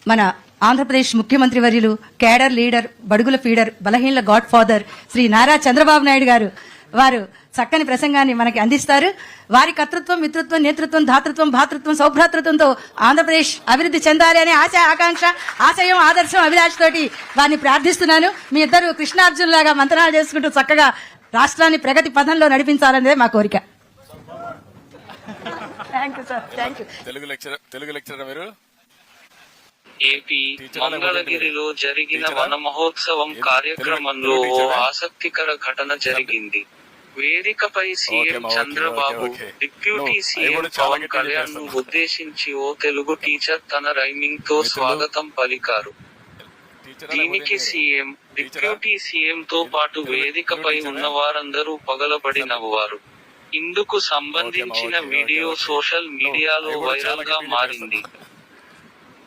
మన ఆంధ్రప్రదేశ్ ముఖ్యమంత్రి వర్యులు, కేడర్ లీడర్, బడుగుల ఫీడర్, బలహీనల గాడ్ ఫాదర్ శ్రీ నారా చంద్రబాబు నాయుడు గారు వారు చక్కని ప్రసంగాన్ని మనకి అందిస్తారు. వారి కర్తృత్వం, మిత్రత్వం, నేతృత్వం, ధాతృత్వం, భాతృత్వం, సౌభ్రాతృత్వంతో ఆంధ్రప్రదేశ్ అభివృద్ధి చెందాలి అనే ఆశ, ఆకాంక్ష, ఆశయం, ఆదర్శం, అభిలాష తోటి వారిని ప్రార్థిస్తున్నాను. మీ ఇద్దరు కృష్ణార్జున్ లాగా మంత్రాలు చేసుకుంటూ చక్కగా రాష్ట్రాన్ని ప్రగతి పథంలో నడిపించాలనేదే మా కోరిక. తెలుగు లెక్చరర్ మీరు. ఏపీ మంగళగిరిలో జరిగిన వన మహోత్సవం కార్యక్రమంలో ఓ ఆసక్తికర ఘటన జరిగింది. వేదికపై CM Chandrababu, deputy CM Pawan Kalyan ను ఉద్దేశించి ఓ తెలుగు టీచర్ తన రైమింగ్ తో స్వాగతం పలికారు. దీనికి సీఎం, డిప్యూటీ సీఎం తో పాటు వేదికపై ఉన్నవారందరూ పగలబడి నవ్వారు. ఇందుకు సంబంధించిన వీడియో సోషల్ మీడియాలో వైరల్ గా మారింది.